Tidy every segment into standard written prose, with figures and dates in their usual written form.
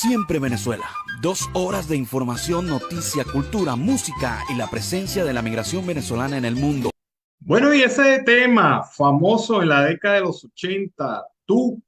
Siempre Venezuela. 2 horas de información, noticia, cultura, música y la presencia de la migración venezolana en el mundo. Bueno, y ese tema famoso en la década de los 80, Tú,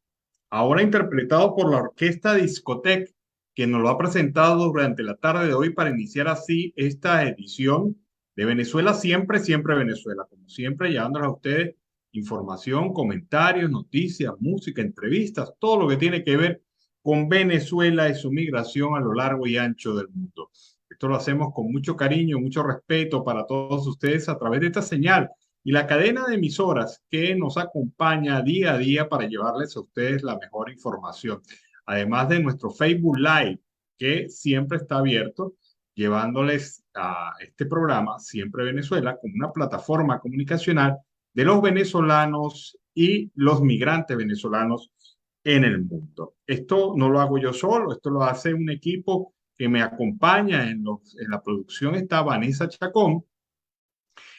ahora interpretado por la Orquesta Discotec, que nos lo ha presentado durante la tarde de hoy para iniciar así esta edición de Venezuela Siempre, Siempre Venezuela. Como siempre, llevándoles a ustedes información, comentarios, noticias, música, entrevistas, todo lo que tiene que ver con Venezuela y su migración a lo largo y ancho del mundo. Esto lo hacemos con mucho cariño, mucho respeto para todos ustedes a través de esta señal y la cadena de emisoras que nos acompaña día a día para llevarles a ustedes la mejor información. Además de nuestro Facebook Live, que siempre está abierto, llevándoles a este programa, Siempre Venezuela, como una plataforma comunicacional de los venezolanos y los migrantes venezolanos en el mundo. Esto no lo hago yo solo, esto lo hace un equipo que me acompaña en la producción. Está Vanessa Chacón.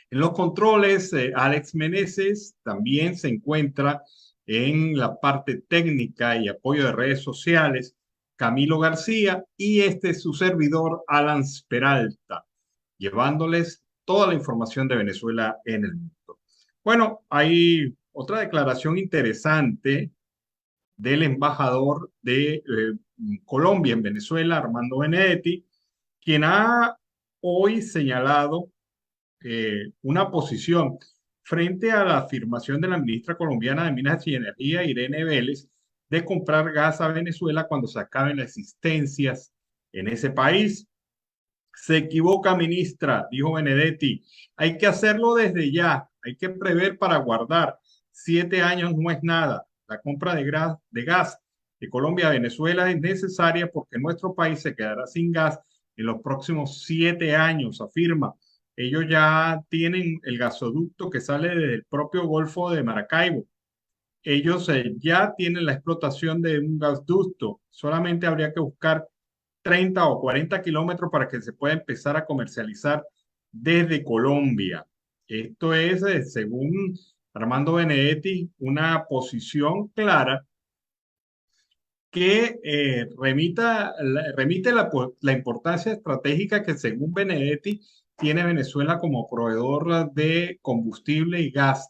En los controles, Alex Meneses también se encuentra en la parte técnica y apoyo de redes sociales, Camilo García, y este es su servidor, Alan Peralta, llevándoles toda la información de Venezuela en el mundo. Bueno, hay otra declaración interesante del embajador de Colombia en Venezuela, Armando Benedetti, quien ha hoy señalado una posición frente a la afirmación de la ministra colombiana de Minas y Energía, Irene Vélez, de comprar gas a Venezuela cuando se acaben las existencias en ese país. Se equivoca, ministra, dijo Benedetti. Hay que hacerlo desde ya, hay que prever para guardar. 7 años no es nada. La compra de gas de Colombia a Venezuela es necesaria porque nuestro país se quedará sin gas en los próximos 7 años, afirma. Ellos ya tienen el gasoducto que sale desde el propio Golfo de Maracaibo. Ellos ya tienen la explotación de un gasoducto. Solamente habría que buscar 30 o 40 kilómetros para que se pueda empezar a comercializar desde Colombia. Esto es, según Armando Benedetti, una posición clara que remite la importancia estratégica que según Benedetti tiene Venezuela como proveedor de combustible y gas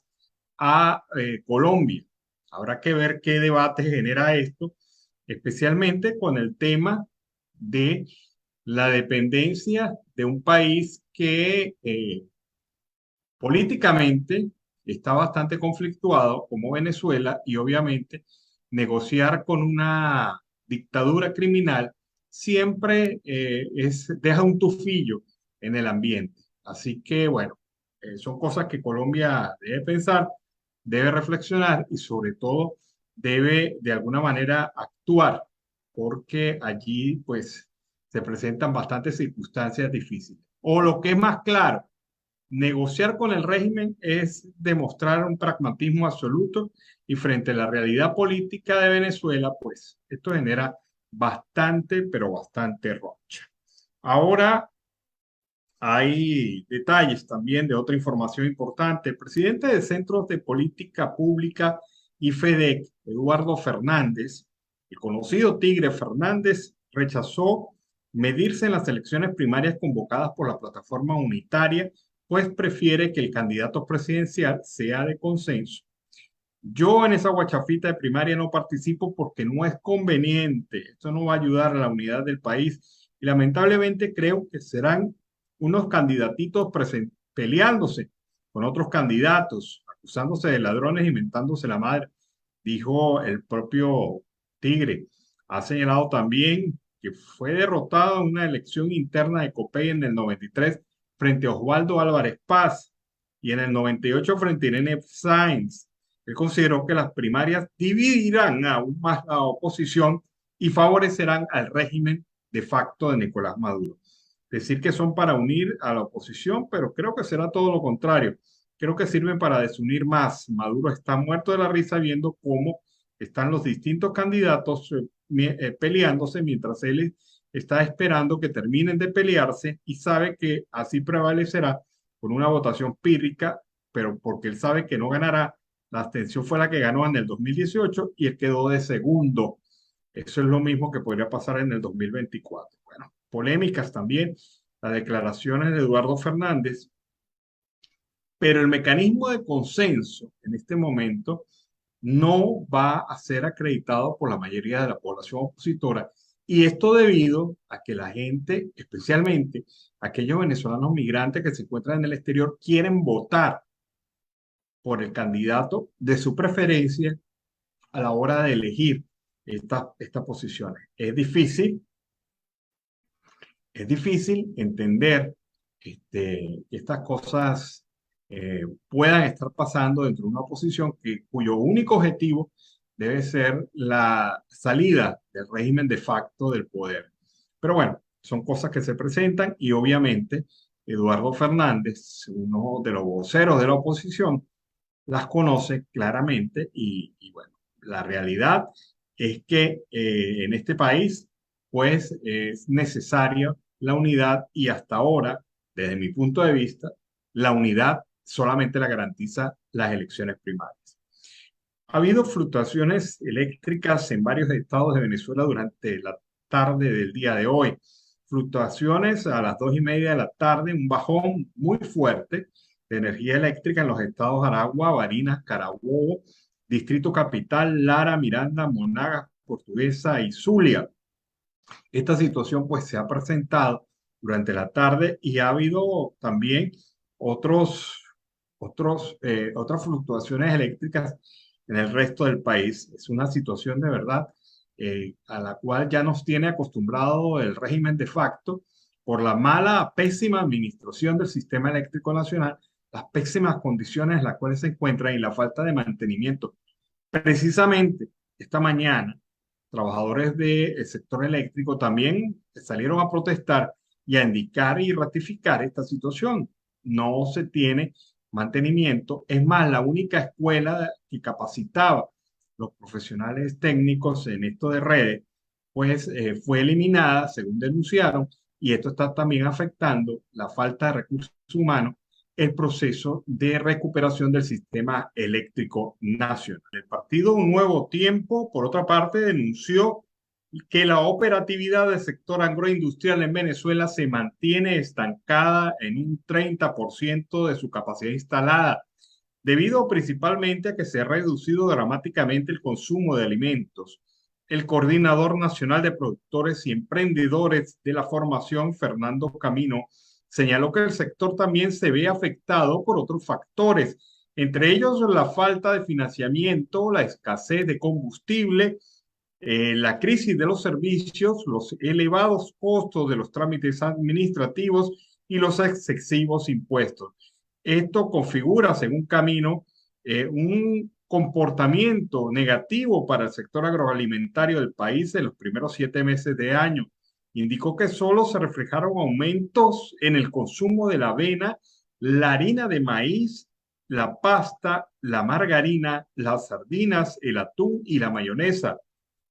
a Colombia. Habrá que ver qué debate genera esto, especialmente con el tema de la dependencia de un país que políticamente está bastante conflictuado como Venezuela y obviamente negociar con una dictadura criminal siempre deja un tufillo en el ambiente. Así que bueno, son cosas que Colombia debe pensar, debe reflexionar y sobre todo debe de alguna manera actuar porque allí pues se presentan bastantes circunstancias difíciles. O lo que es más claro, negociar con el régimen es demostrar un pragmatismo absoluto y frente a la realidad política de Venezuela, pues esto genera bastante, pero bastante rocha. Ahora hay detalles también de otra información importante. El presidente de Centros de Política Pública y FEDEC, Eduardo Fernández, el conocido Tigre Fernández, rechazó medirse en las elecciones primarias convocadas por la plataforma unitaria, pues prefiere que el candidato presidencial sea de consenso. Yo en esa guachafita de primaria no participo porque no es conveniente. Esto no va a ayudar a la unidad del país y lamentablemente creo que serán unos candidatitos peleándose con otros candidatos, acusándose de ladrones, inventándose la madre, dijo el propio Tigre. Ha señalado también que fue derrotado en una elección interna de COPEI en el 93 frente a Osvaldo Álvarez Paz y en el 98 frente a Irene Sáenz. Él consideró que las primarias dividirán aún más la oposición y favorecerán al régimen de facto de Nicolás Maduro. Decir que son para unir a la oposición, pero creo que será todo lo contrario. Creo que sirven para desunir más. Maduro está muerto de la risa viendo cómo están los distintos candidatos peleándose mientras él está esperando que terminen de pelearse y sabe que así prevalecerá con una votación pírrica, pero porque él sabe que no ganará. La abstención fue la que ganó en el 2018 y él quedó de segundo. Eso es lo mismo que podría pasar en el 2024. Bueno, polémicas también las declaraciones de Eduardo Fernández, pero el mecanismo de consenso en este momento no va a ser acreditado por la mayoría de la población opositora. Y esto debido a que la gente, especialmente aquellos venezolanos migrantes que se encuentran en el exterior, quieren votar por el candidato de su preferencia a la hora de elegir estas posiciones. Es difícil entender que estas cosas puedan estar pasando dentro de una oposición cuyo único objetivo debe ser la salida del régimen de facto del poder. Pero bueno, son cosas que se presentan y obviamente Eduardo Fernández, uno de los voceros de la oposición, las conoce claramente y bueno, la realidad es que en este país pues es necesaria la unidad y hasta ahora, desde mi punto de vista, la unidad solamente la garantiza las elecciones primarias. Ha habido fluctuaciones eléctricas en varios estados de Venezuela durante la tarde del día de hoy. Fluctuaciones a las 2:30 de la tarde, un bajón muy fuerte de energía eléctrica en los estados Aragua, Barinas, Carabobo, Distrito Capital, Lara, Miranda, Monagas, Portuguesa y Zulia. Esta situación pues se ha presentado durante la tarde y ha habido también otras fluctuaciones eléctricas en el resto del país. Es una situación de verdad a la cual ya nos tiene acostumbrado el régimen de facto por la mala, pésima administración del sistema eléctrico nacional, las pésimas condiciones en las cuales se encuentra y la falta de mantenimiento. Precisamente esta mañana, trabajadores del sector eléctrico también salieron a protestar y a indicar y ratificar esta situación. No se tiene mantenimiento. Es más, la única escuela que capacitaba los profesionales técnicos en esto de redes, pues fue eliminada, según denunciaron, y esto está también afectando la falta de recursos humanos, el proceso de recuperación del sistema eléctrico nacional. El partido Un Nuevo Tiempo, por otra parte, denunció que la operatividad del sector agroindustrial en Venezuela se mantiene estancada en un 30% de su capacidad instalada, debido principalmente a que se ha reducido dramáticamente el consumo de alimentos. El coordinador nacional de productores y emprendedores de la formación, Fernando Camino, señaló que el sector también se ve afectado por otros factores, entre ellos la falta de financiamiento, la escasez de combustible, la crisis de los servicios, los elevados costos de los trámites administrativos y los excesivos impuestos. Esto configura, según Camino, un comportamiento negativo para el sector agroalimentario del país en los primeros 7 meses de año. Indicó que solo se reflejaron aumentos en el consumo de la avena, la harina de maíz, la pasta, la margarina, las sardinas, el atún y la mayonesa.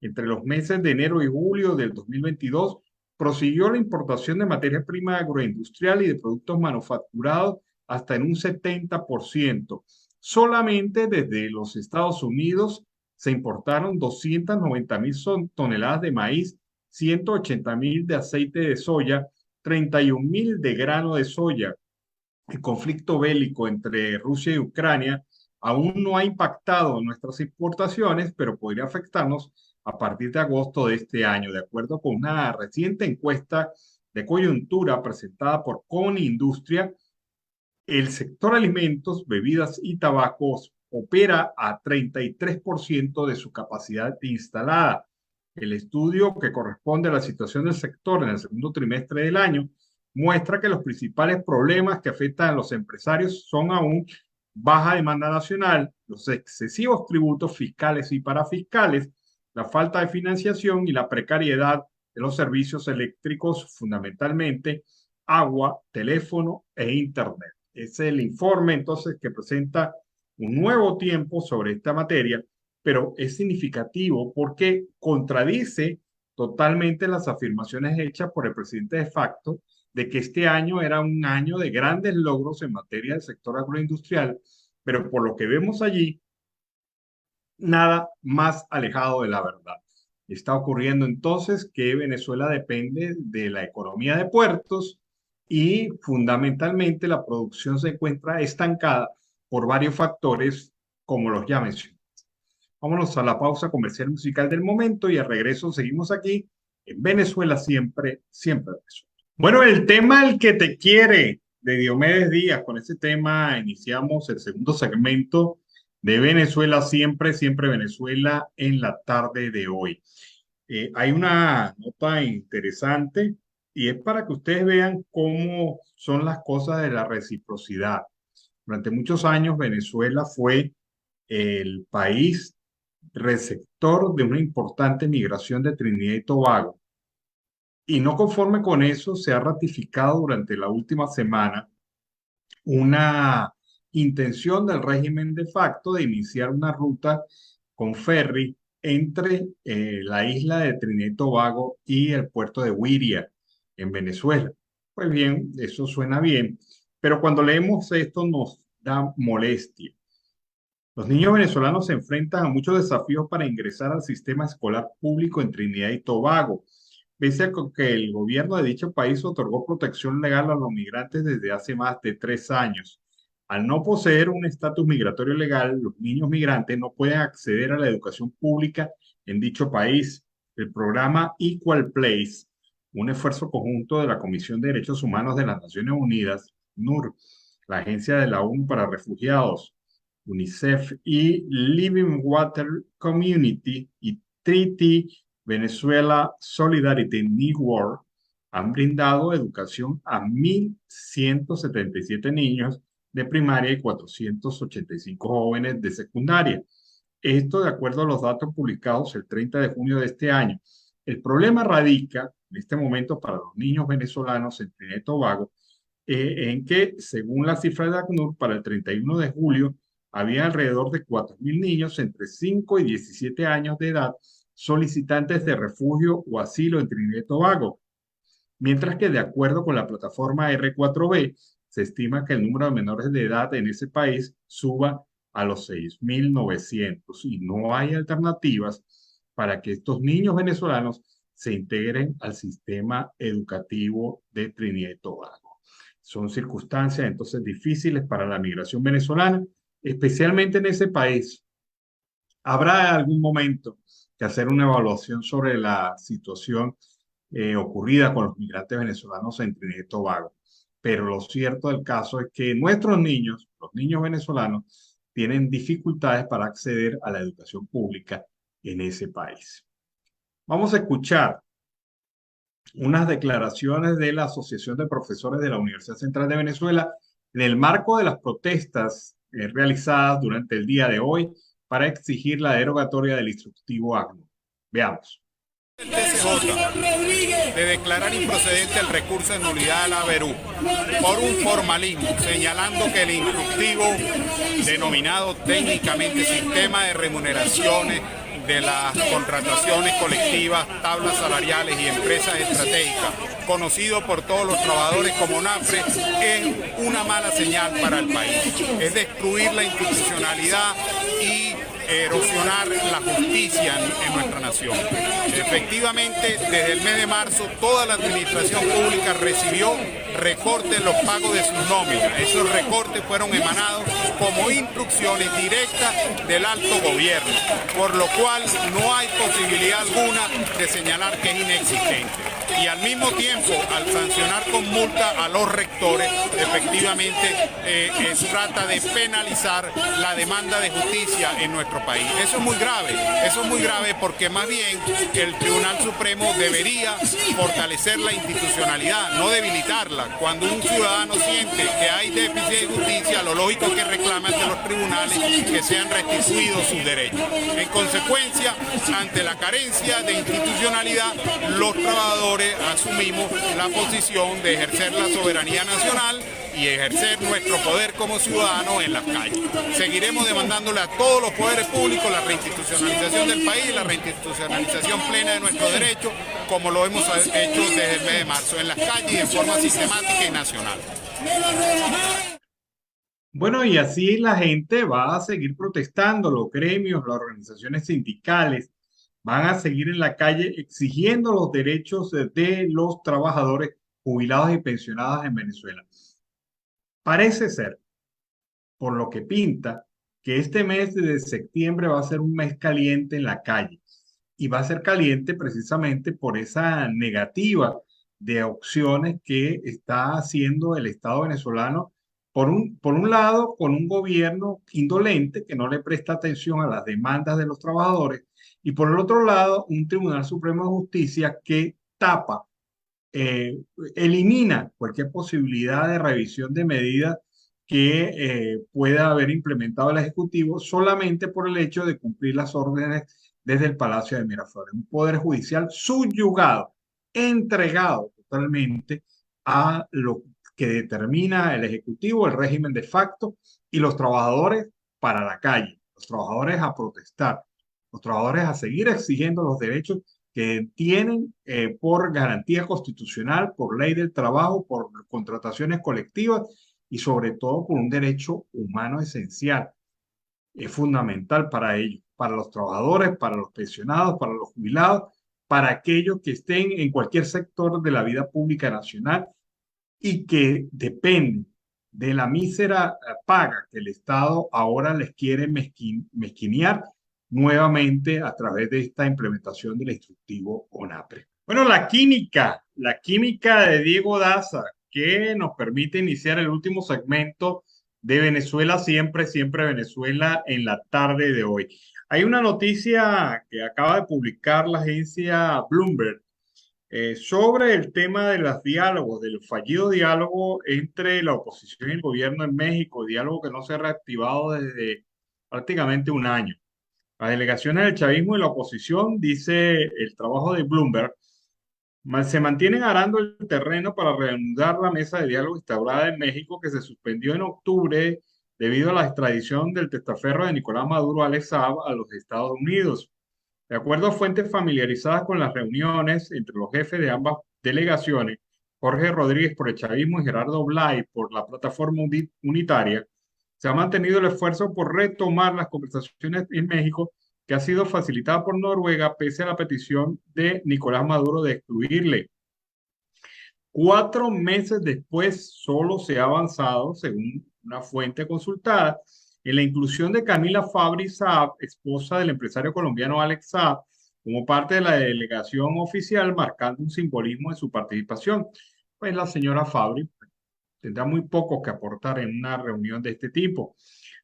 Entre los meses de enero y julio del 2022, prosiguió la importación de materia prima agroindustrial y de productos manufacturados hasta en un 70%. Solamente desde los Estados Unidos se importaron 290.000 toneladas de maíz, 180.000 de aceite de soya, 31.000 de grano de soya. El conflicto bélico entre Rusia y Ucrania aún no ha impactado nuestras importaciones, pero podría afectarnos a partir de agosto de este año, de acuerdo con una reciente encuesta de coyuntura presentada por CONI Industria. El sector alimentos, bebidas y tabacos opera a 33% de su capacidad instalada. El estudio, que corresponde a la situación del sector en el segundo trimestre del año, muestra que los principales problemas que afectan a los empresarios son aún baja demanda nacional, los excesivos tributos fiscales y parafiscales, la falta de financiación y la precariedad de los servicios eléctricos, fundamentalmente agua, teléfono e internet. Es el informe entonces que presenta Un Nuevo Tiempo sobre esta materia, pero es significativo porque contradice totalmente las afirmaciones hechas por el presidente de facto de que este año era un año de grandes logros en materia del sector agroindustrial, pero por lo que vemos allí, nada más alejado de la verdad. Está ocurriendo entonces que Venezuela depende de la economía de puertos y fundamentalmente la producción se encuentra estancada por varios factores como los ya mencioné. Vámonos a la pausa comercial musical del momento y al regreso seguimos aquí en Venezuela siempre, siempre Venezuela. Bueno, el tema El que te quiere de Diomedes Díaz. Con ese tema iniciamos el segundo segmento de Venezuela siempre, siempre Venezuela en la tarde de hoy. Hay una nota interesante y es para que ustedes vean cómo son las cosas de la reciprocidad. Durante muchos años Venezuela fue el país receptor de una importante migración de Trinidad y Tobago. Y no conforme con eso, se ha ratificado durante la última semana una intención del régimen de facto de iniciar una ruta con ferry entre la isla de Trinidad y Tobago y el puerto de Wiria en Venezuela. Pues bien, eso suena bien, pero cuando leemos esto nos da molestia. Los niños venezolanos se enfrentan a muchos desafíos para ingresar al sistema escolar público en Trinidad y Tobago, pese a que el gobierno de dicho país otorgó protección legal a los migrantes desde hace más de 3 años. Al no poseer un estatus migratorio legal, los niños migrantes no pueden acceder a la educación pública en dicho país. El programa Equal Place, un esfuerzo conjunto de la Comisión de Derechos Humanos de las Naciones Unidas, NUR, la Agencia de la ONU para Refugiados, UNICEF y Living Water Community y Treaty Venezuela Solidarity Network han brindado educación a 1.177 niños de primaria y 485 jóvenes de secundaria. Esto de acuerdo a los datos publicados el 30 de junio de este año. El problema radica en este momento para los niños venezolanos en Trinidad y Tobago en que, según la cifra de ACNUR, para el 31 de julio había alrededor de 4.000 niños entre 5 y 17 años de edad solicitantes de refugio o asilo en Trinidad y Tobago, mientras que de acuerdo con la plataforma R4B, se estima que el número de menores de edad en ese país suba a los 6.900 y no hay alternativas para que estos niños venezolanos se integren al sistema educativo de Trinidad y Tobago. Son circunstancias entonces difíciles para la migración venezolana, especialmente en ese país. Habrá algún momento que hacer una evaluación sobre la situación ocurrida con los migrantes venezolanos en Trinidad y Tobago. Pero lo cierto del caso es que nuestros niños, los niños venezolanos, tienen dificultades para acceder a la educación pública en ese país. Vamos a escuchar unas declaraciones de la Asociación de Profesores de la Universidad Central de Venezuela en el marco de las protestas realizadas durante el día de hoy para exigir la derogatoria del instructivo ACNUR. Veamos. El TCJ de declarar improcedente el recurso de nulidad a la ABERU por un formalismo, señalando que el instructivo denominado técnicamente Sistema de Remuneraciones de las Contrataciones Colectivas, Tablas Salariales y Empresas Estratégicas, conocido por todos los trabajadores como NAFRE, es una mala señal para el país. Es destruir la institucionalidad y erosionar la justicia en nuestra nación. Efectivamente, desde el mes de marzo, toda la administración pública recibió recortes en los pagos de sus nóminas. Esos recortes fueron emanados como instrucciones directas del alto gobierno, por lo cual no hay posibilidad alguna de señalar que es inexistente. Y al mismo tiempo, al sancionar con multa a los rectores, efectivamente se trata de penalizar la demanda de justicia en nuestro país. Eso es muy grave porque más bien el Tribunal Supremo debería fortalecer la institucionalidad, no debilitarla. Cuando un ciudadano siente que hay déficit de justicia, lo lógico es que reclame ante los tribunales que sean restituidos sus derechos. En consecuencia, ante la carencia de institucionalidad, los trabajadores asumimos la posición de ejercer la soberanía nacional y ejercer nuestro poder como ciudadanos en las calles. Seguiremos demandándole a todos los poderes públicos la reinstitucionalización del país, la reinstitucionalización plena de nuestros derechos, como lo hemos hecho desde el mes de marzo, en las calles y en forma sistemática y nacional. Bueno, y así la gente va a seguir protestando, los gremios, las organizaciones sindicales, van a seguir en la calle exigiendo los derechos de los trabajadores jubilados y pensionados en Venezuela. Parece ser, por lo que pinta, que este mes de septiembre va a ser un mes caliente en la calle. Y va a ser caliente precisamente por esa negativa de opciones que está haciendo el Estado venezolano, por un lado, con un gobierno indolente que no le presta atención a las demandas de los trabajadores, y por el otro lado, un Tribunal Supremo de Justicia que tapa, elimina cualquier posibilidad de revisión de medidas que pueda haber implementado el Ejecutivo solamente por el hecho de cumplir las órdenes desde el Palacio de Miraflores. Un poder judicial subyugado, entregado totalmente a lo que determina el Ejecutivo, el régimen de facto, y los trabajadores para la calle, los trabajadores a protestar, los trabajadores a seguir exigiendo los derechos que tienen por garantía constitucional, por ley del trabajo, por contrataciones colectivas y sobre todo por un derecho humano esencial. Es fundamental para ellos, para los trabajadores, para los pensionados, para los jubilados, para aquellos que estén en cualquier sector de la vida pública nacional y que dependen de la mísera paga que el Estado ahora les quiere mezquinear nuevamente a través de esta implementación del instructivo ONAPRE. Bueno, la química de Diego Daza, que nos permite iniciar el último segmento de Venezuela siempre, siempre Venezuela en la tarde de hoy. Hay una noticia que acaba de publicar la agencia Bloomberg sobre el tema de los diálogos, del fallido diálogo entre la oposición y el gobierno en México, diálogo que no se ha reactivado desde prácticamente un año. Las delegaciones del chavismo y la oposición, dice el trabajo de Bloomberg, se mantienen arando el terreno para reanudar la mesa de diálogo instaurada en México que se suspendió en octubre debido a la extradición del testaferro de Nicolás Maduro, Alex Saab, a los Estados Unidos. De acuerdo a fuentes familiarizadas con las reuniones entre los jefes de ambas delegaciones, Jorge Rodríguez por el chavismo y Gerardo Blay por la plataforma unitaria, se ha mantenido el esfuerzo por retomar las conversaciones en México, que ha sido facilitada por Noruega pese a la petición de Nicolás Maduro de excluirle. 4 meses después, solo se ha avanzado, según una fuente consultada, en la inclusión de Camila Fabri Saab, esposa del empresario colombiano Alex Saab, como parte de la delegación oficial, marcando un simbolismo de su participación. Pues la señora Fabri tendrá muy poco que aportar en una reunión de este tipo.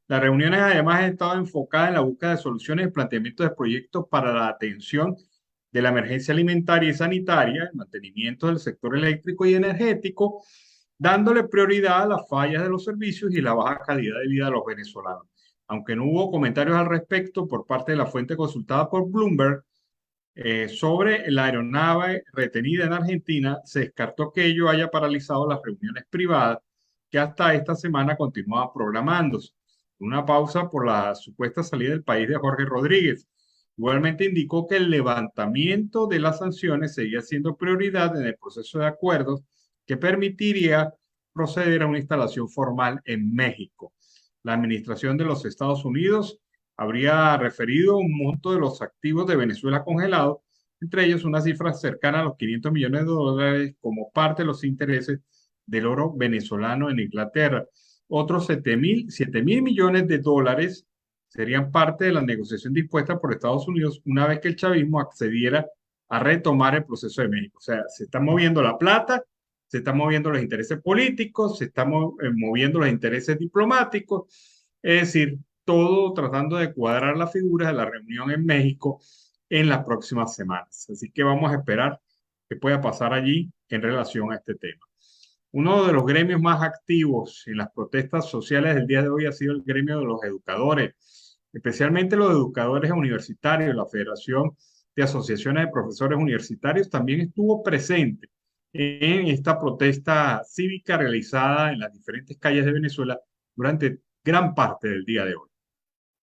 Las reuniones además han estado enfocadas en la búsqueda de soluciones y planteamientos de proyectos para la atención de la emergencia alimentaria y sanitaria, el mantenimiento del sector eléctrico y energético, dándole prioridad a las fallas de los servicios y la baja calidad de vida de los venezolanos. Aunque no hubo comentarios al respecto por parte de la fuente consultada por Bloomberg sobre la aeronave retenida en Argentina, se descartó que ello haya paralizado las reuniones privadas que hasta esta semana continuaban programándose. Una pausa por la supuesta salida del país de Jorge Rodríguez. Igualmente indicó que el levantamiento de las sanciones seguía siendo prioridad en el proceso de acuerdos que permitiría proceder a una instalación formal en México. La administración de los Estados Unidos habría referido un monto de los activos de Venezuela congelados, entre ellos una cifra cercana a los $500 millones como parte de los intereses del oro venezolano en Inglaterra. Otros 7.000 millones de dólares serían parte de la negociación dispuesta por Estados Unidos una vez que el chavismo accediera a retomar el proceso de México. O sea, se está moviendo la plata, se están moviendo los intereses políticos, se están moviendo los intereses diplomáticos, es decir, todo tratando de cuadrar las figuras de la reunión en México en las próximas semanas. Así que vamos a esperar qué pueda pasar allí en relación a este tema. Uno de los gremios más activos en las protestas sociales del día de hoy ha sido el gremio de los educadores, especialmente los educadores universitarios. La Federación de Asociaciones de Profesores Universitarios también estuvo presente en esta protesta cívica realizada en las diferentes calles de Venezuela durante gran parte del día de hoy.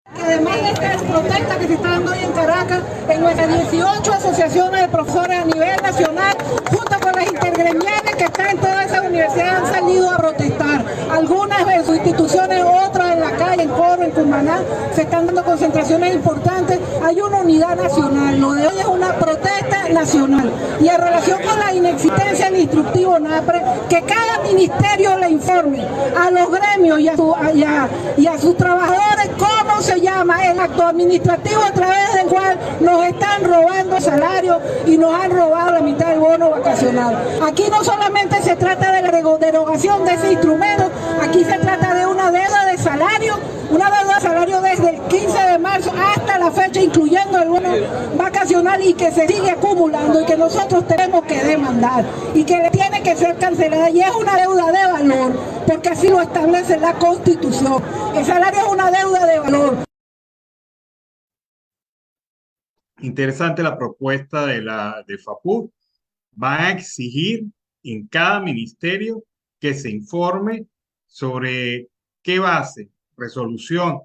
Además de esta protesta que se está dando hoy en Caracas, en nuestras 18 asociaciones de profesores a nivel nacional, junto con las intergremiales que están en todas esas universidades, han salido a protestar. Algunas en sus instituciones, otras en la calle, en Coro, en Cumaná, se están dando concentraciones importantes. hay una unidad nacional. Lo de hoy es una protesta nacional. Y en relación con la inexistencia del instructivo NAPRE, que cada ministerio le informe a los gremios y a sus trabajadores cómo se llama el acto administrativo a través del cual nos están robando el salario y nos han robado la mitad del bono vacacional. Aquí no solamente se trata de la derogación de ese instrumento, aquí se trata de una deuda de salario, desde el 15 de marzo hasta la fecha, incluyendo el bono vacacional, y que se sigue acumulando y que nosotros tenemos que demandar y que le tiene que ser cancelada, y es una deuda de valor, porque así lo establece la Constitución. El salario es una deuda de valor. Interesante la propuesta de FAPUC. Va a exigir en cada ministerio que se informe sobre qué base, resolución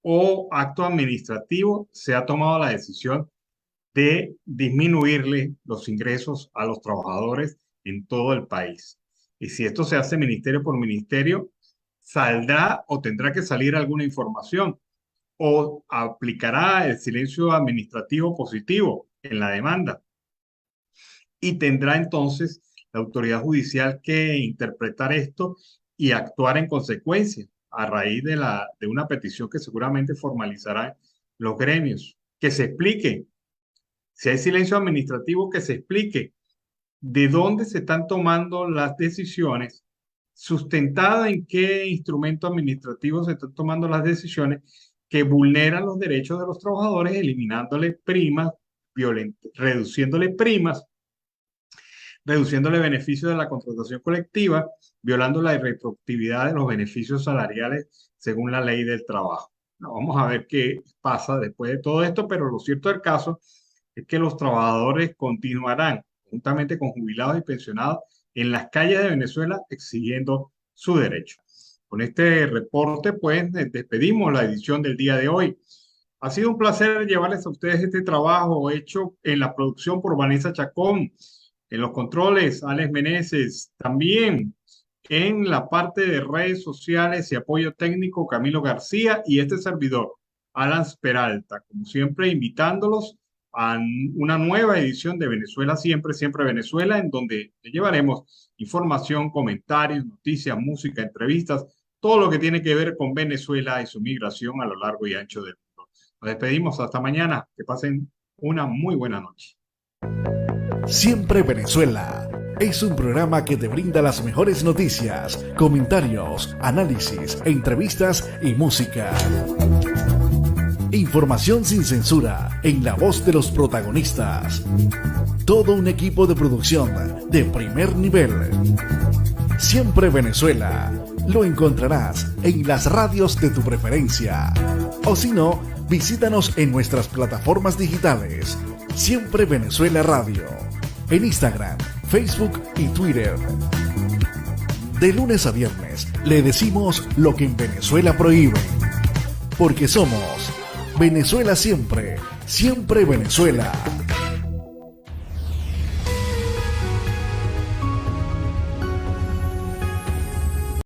o acto administrativo se ha tomado la decisión de disminuirle los ingresos a los trabajadores en todo el país. Y si esto se hace ministerio por ministerio, saldrá o tendrá que salir alguna información, o aplicará el silencio administrativo positivo en la demanda. Y tendrá entonces la autoridad judicial que interpretar esto y actuar en consecuencia a raíz de una petición que seguramente formalizarán los gremios. Que se explique, si hay silencio administrativo, que se explique de dónde se están tomando las decisiones, sustentada en qué instrumento administrativo se están tomando las decisiones que vulneran los derechos de los trabajadores, eliminándole primas, reduciéndole primas, reduciéndole beneficios de la contratación colectiva, violando la irretroactividad de los beneficios salariales según la ley del trabajo. No, vamos a ver qué pasa después de todo esto, pero lo cierto del caso es que los trabajadores continuarán, juntamente con jubilados y pensionados, en las calles de Venezuela exigiendo su derecho. Con este reporte, pues, despedimos la edición del día de hoy. Ha sido un placer llevarles a ustedes este trabajo hecho en la producción por Vanessa Chacón, en los controles, Alex Meneses, también en la parte de redes sociales y apoyo técnico, Camilo García, y este servidor, Alan Peralta, como siempre, invitándolos a una nueva edición de Venezuela Siempre, Siempre Venezuela, en donde le llevaremos información, comentarios, noticias, música, entrevistas, todo lo que tiene que ver con Venezuela y su migración a lo largo y ancho del mundo. Nos despedimos hasta mañana. Que pasen una muy buena noche. Siempre Venezuela es un programa que te brinda las mejores noticias, comentarios, análisis, entrevistas y música. Información sin censura en la voz de los protagonistas. Todo un equipo de producción de primer nivel. Siempre Venezuela lo encontrarás en las radios de tu preferencia. O si no, visítanos en nuestras plataformas digitales. Siempre Venezuela Radio. En Instagram, Facebook y Twitter. De lunes a viernes le decimos lo que en Venezuela prohíben. Porque somos Venezuela Siempre, Siempre Venezuela.